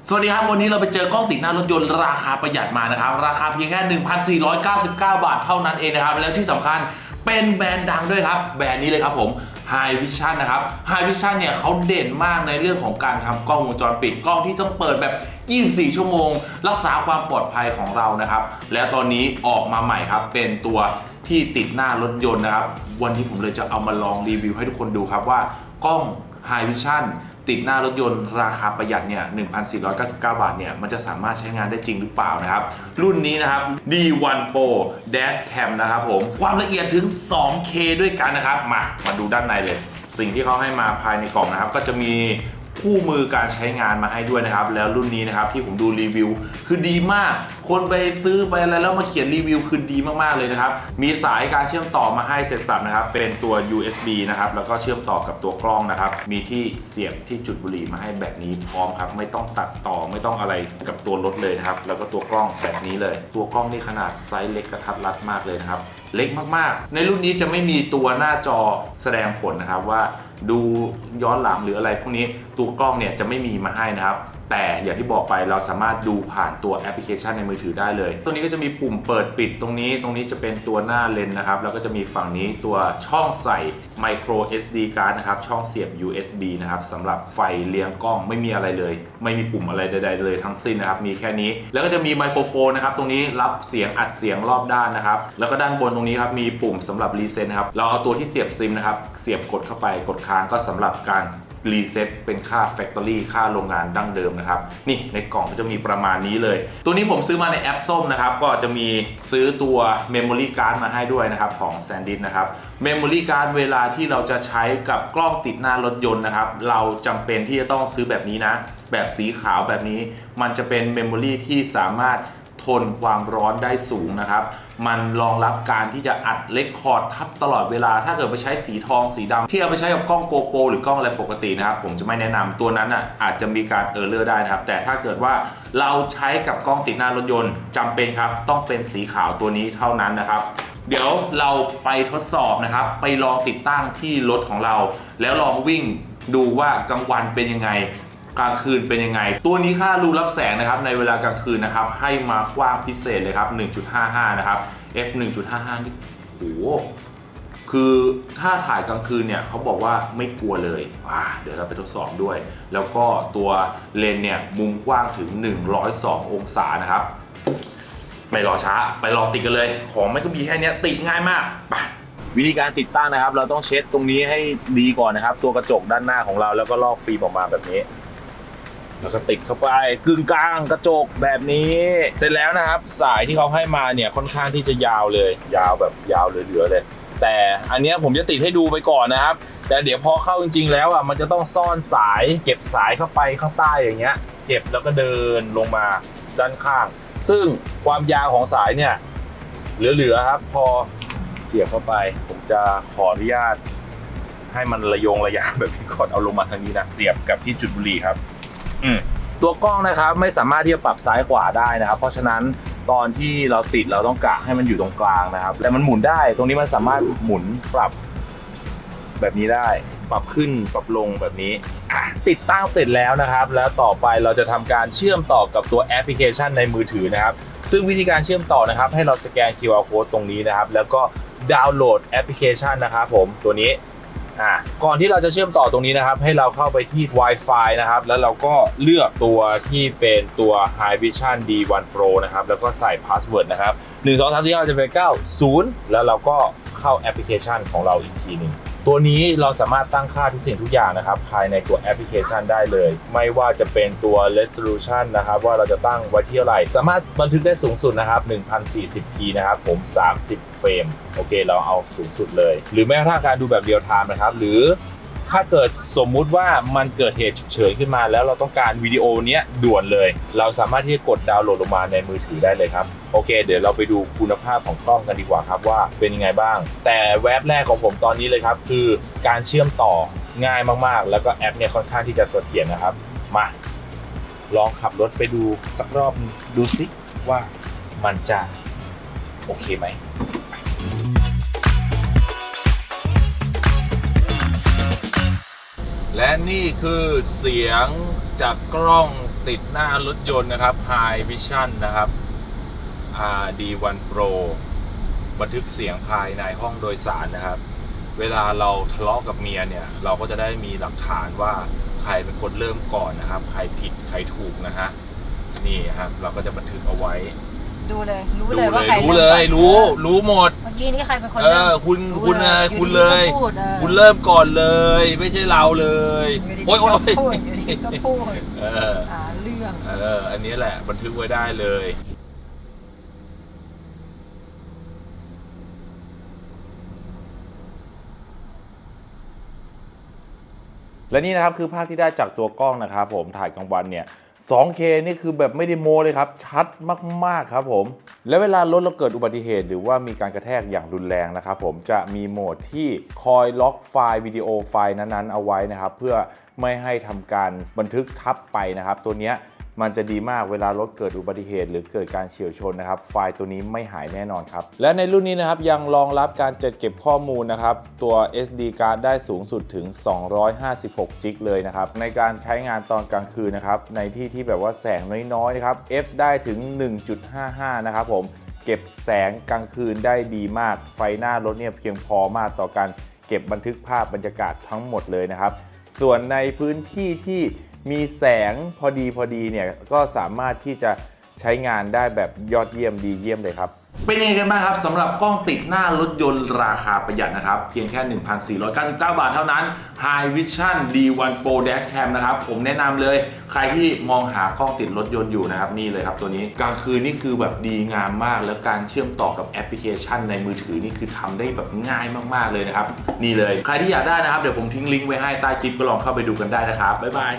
สวัสดีครับวันนี้เราไปเจอกล้องติดหน้ารถยนต์ราคาประหยัดมานะครับราคาเพียงแค่ 1,499 บาทเท่านั้นเองนะครับแล้วที่สำคัญเป็นแบรนด์ดังด้วยครับแบรนด์นี้เลยครับผม Hikvision นะครับ Hikvision เนี่ยเขาเด่นมากในเรื่องของการทำกล้องวงจรปิดกล้องที่ต้องเปิดแบบ 24 ชั่วโมงรักษาความปลอดภัยของเรานะครับแล้วตอนนี้ออกมาใหม่ครับเป็นตัวที่ติดหน้ารถยนต์นะครับวันนี้ผมเลยจะเอามาลองรีวิวให้ทุกคนดูครับว่ากล้อง Hikvisionติดหน้ารถยนต์ราคาประหยัดเนี่ย 1,499 บาทเนี่ยมันจะสามารถใช้งานได้จริงหรือเปล่านะครับรุ่นนี้นะครับ D1 Pro Dash Cam นะครับผมความละเอียดถึง 2K ด้วยกันนะครับมาดูด้านในเลยสิ่งที่เขาให้มาภายในกล่องนะครับก็จะมีคู่มือการใช้งานมาให้ด้วยนะครับแล้วรุ่นนี้นะครับที่ผมดูรีวิวคือดีมากคนไปซื้อไปอะไรแล้วมาเขียนรีวิวคือดีมากๆเลยนะครับมีสายการเชื่อมต่อมาให้เสร็จสับนะครับเป็นตัว USB นะครับแล้วก็เชื่อมต่อกับตัวกล้องนะครับมีที่เสียบที่จุดบุหรี่มาให้แบบนี้พร้อมครับไม่ต้องตัดต่อไม่ต้องอะไรกับตัวรถเลยนะครับแล้วก็ตัวกล้องแบบนี้เลยตัวกล้องนี่ขนาดไซส์เล็กกระทัดรัดมากเลยนะครับเล็กมากๆในรุ่นนี้จะไม่มีตัวหน้าจอแสดงผลนะครับว่าดูย้อนหลังหรืออะไรพวกนี้ตัวกล้องเนี่ยจะไม่มีมาให้นะครับแต่อย่างที่บอกไปเราสามารถดูผ่านตัวแอปพลิเคชันในมือถือได้เลยตัวนี้ก็จะมีปุ่มเปิดปิดตรงนี้จะเป็นตัวหน้าเลนส์นะครับแล้วก็จะมีฝั่งนี้ตัวช่องใส่ micro SD card นะครับช่องเสียบ USB นะครับสำหรับไฟเลี้ยงกล้องไม่มีอะไรเลยไม่มีปุ่มอะไรใดๆเลยทั้งสิ้นนะครับมีแค่นี้แล้วก็จะมีไมโครโฟนนะครับตรงนี้รับเสียงอัดเสียงรอบด้านนะครับแล้วก็ด้านบนตรงนี้ครับมีปุ่มสำหรับรีเซ็ตนะครับเราเอาตัวที่เสียบซิมนะครับเสียบกดเข้าไปกดค้างก็สำหรับการรีเซ็ตเป็นค่า Factory ค่าโรงงานดั้งเดิมนะครับนี่ในกล่องก็จะมีประมาณนี้เลยตัวนี้ผมซื้อมาในแอปส้มนะครับก็จะมีซื้อตัว Memory Card มาให้ด้วยนะครับของ SanDisk นะครับ Memory Card เวลาที่เราจะใช้กับกล้องติดหน้ารถยนต์นะครับเราจำเป็นที่จะต้องซื้อแบบนี้นะแบบสีขาวแบบนี้มันจะเป็น Memory ที่สามารถทนความร้อนได้สูงนะครับมันรองรับการที่จะอัดเรคคอร์ดทับตลอดเวลาถ้าเกิดไปใช้สีทองสีดำที่เอาไปใช้กับกล้องโกโปรหรือกล้องอะไรปกตินะครับผมจะไม่แนะนำตัวนั้นอาจจะมีการเออร์เลอร์ได้นะครับแต่ถ้าเกิดว่าเราใช้กับกล้องติดหน้ารถยนต์จำเป็นครับต้องเป็นสีขาวตัวนี้เท่านั้นนะครับเดี๋ยวเราไปทดสอบนะครับไปลองติดตั้งที่รถของเราแล้วลองวิ่งดูว่ากลางวันเป็นยังไงกลางคืนเป็นยังไงตัวนี้ค่ารูรับแสงนะครับในเวลากลางคืนนะครับให้มากว้างพิเศษเลยครับ 1.55 นะครับ f 1.55 นี่โหคือถ้าถ่ายกลางคืนเนี่ยเขาบอกว่าไม่กลัวเลยเดี๋ยวเราไปทดสอบด้วยแล้วก็ตัวเลนเนี่ยมุมกว้างถึง102องศานะครับไม่รอช้าไปลองติดกันเลยของไม่ก็มีแค่นี้ติดง่ายมากไปวิธีการติดตั้งนะครับเราต้องเช็ดตรงนี้ให้ดีก่อนนะครับตัวกระจกด้านหน้าของเราแล้วก็ลอกฟิล์มออกมาแบบนี้แล้วก็ติดเข้าไปกึ่งกลางกระจกแบบนี้เสร็จแล้วนะครับสายที่เขาให้มาเนี่ยค่อนข้างที่จะยาวเลยยาวแบบยาวเหลือๆเลยแต่อันนี้ผมจะติดให้ดูไปก่อนนะครับแต่เดี๋ยวพอเข้าจริงๆแล้วมันจะต้องซ่อนสายเก็บสายเข้าไปข้างใต้อย่างเงี้ยเก็บแล้วก็เดินลงมาด้านข้างซึ่งความยาวของสายเนี่ยเหลือๆครับพอเสียบเข้าไปผมจะขออนุญาตให้มันระยะแบบนี้ก่อนเอาลงมาทางนี้นะเสียบกับที่จุดบุหรี่ครับตัวกล้องนะครับไม่สามารถที่จะปรับซ้ายขวาได้นะครับเพราะฉะนั้นตอนที่เราติดเราต้องกะให้มันอยู่ตรงกลางนะครับแต่มันหมุนได้ตรงนี้มันสามารถหมุนปรับแบบนี้ได้ปรับขึ้นปรับลงแบบนี้ติดตั้งเสร็จแล้วนะครับแล้วต่อไปเราจะทำการเชื่อมต่อกับตัวแอปพลิเคชันในมือถือนะครับซึ่งวิธีการเชื่อมต่อนะครับให้เราสแกน QR Code ตรงนี้นะครับแล้วก็ดาวน์โหลดแอปพลิเคชันนะครับผมตัวนี้ก่อนที่เราจะเชื่อมต่อตรงนี้นะครับให้เราเข้าไปที่ Wi-Fi นะครับแล้วเราก็เลือกตัวที่เป็นตัว Hikvision D1 Pro นะครับแล้วก็ใส่พาสเวิร์ดนะครับ1 2 3 4 5 จะเป็น90แล้วเราก็เข้าแอปพลิเคชันของเราอีกทีหนึ่งตัวนี้เราสามารถตั้งค่าทุกสิ่งทุกอย่างนะครับภายในตัวแอปพลิเคชันได้เลยไม่ว่าจะเป็นตัว resolution นะครับว่าเราจะตั้งไว้ที่เท่าไหร่สามารถบันทึกได้สูงสุดนะครับ 1040p นะครับผม30 เฟรมโอเคเราเอาสูงสุดเลยหรือแม้กระทั่งการดูแบบเรียลไทม์นะครับหรือถ้าเกิดสมมุติว่ามันเกิดเหตุฉุกเฉินขึ้นมาแล้วเราต้องการวิดีโอเนี้ยด่วนเลยเราสามารถที่จะกดดาวน์โหลดลงมาในมือถือได้เลยครับโอเคเดี๋ยวเราไปดูคุณภาพของกล้องกันดีกว่าครับว่าเป็นยังไงบ้างแต่แว็บแรกของผมตอนนี้เลยครับคือการเชื่อมต่อง่ายมากๆแล้วก็แอปเนี่ยค่อนข้างที่จะเสถียรนะครับมาลองขับรถไปดูสักรอบดูสิว่ามันจะโอเคไหมและนี่คือเสียงจากกล้อง ติดหน้ารถยนต์นะครับ High Vision นะครับ RD1 Pro บันทึกเสียงภายในห้องโดยสารนะครับเวลาเราทะเลาะกับเมียเนี่ยเราก็จะได้มีหลักฐานว่าใครเป็นคนเริ่มก่อนนะครับใครผิดใครถูกนะฮะนี่ครับเราก็จะบันทึกเอาไว้ดูเลยรู้เลยว่าใครรู้หมดเมื่อกี้นี้ใครเป็นคนเริ่มคุณเลยคุณเริ่มก่อนเลยไม่ใช่เราเลยโอ๊ยก็พูดเรื่องอันนี้แหละบันทึกไว้ได้เลยและนี่นะครับคือภาพที่ได้จากตัวกล้องนะครับผมถ่ายกลางวันเนี่ย 2K นี่คือแบบไม่ได้โม้เลยครับชัดมากๆครับผมและเวลารถเราเกิดอุบัติเหตุหรือว่ามีการกระแทกอย่างรุนแรงนะครับผมจะมีโหมดที่คอยล็อกไฟล์วิดีโอไฟล์นั้นๆเอาไว้นะครับเพื่อไม่ให้ทำการบันทึกทับไปนะครับตัวเนี้ยมันจะดีมากเวลารถเกิดอุบัติเหตุหรือเกิดการเฉี่ยวชนนะครับไฟล์ตัวนี้ไม่หายแน่นอนครับและในรุ่นนี้นะครับยังรองรับการจัดเก็บข้อมูลนะครับตัว SD card ได้สูงสุดถึง256 จิกเลยนะครับในการใช้งานตอนกลางคืนนะครับในที่แบบว่าแสงน้อยๆนะครับ F ได้ถึง 1.55 นะครับผมเก็บแสงกลางคืนได้ดีมากไฟหน้ารถเนี่ยเพียงพอมากต่อการเก็บบันทึกภาพบรรยากาศทั้งหมดเลยนะครับส่วนในพื้นที่ที่มีแสงพอดีเนี่ยก็สามารถที่จะใช้งานได้แบบยอดเยี่ยมดีเยี่ยมเลยครับเป็นยังไงกันบ้างครับสำหรับกล้องติดหน้ารถยนต์ราคาประหยัดนะครับเพียงแค่ 1,499 บาทเท่านั้น High Vision D1 Pro Dash Cam นะครับผมแนะนำเลยใครที่มองหากล้องติดรถยนต์อยู่นะครับนี่เลยครับตัวนี้กลางคืนนี่คือแบบดีงามมากแล้วการเชื่อมต่อกับแอปพลิเคชันในมือถือนี่คือทำได้แบบง่ายมากๆเลยนะครับนี่เลยใครที่อยากได้นะครับเดี๋ยวผมทิ้งลิงก์ไว้ให้ใต้คลิปก็ลองเข้าไปดูกันได้นะครับบ๊ายบาย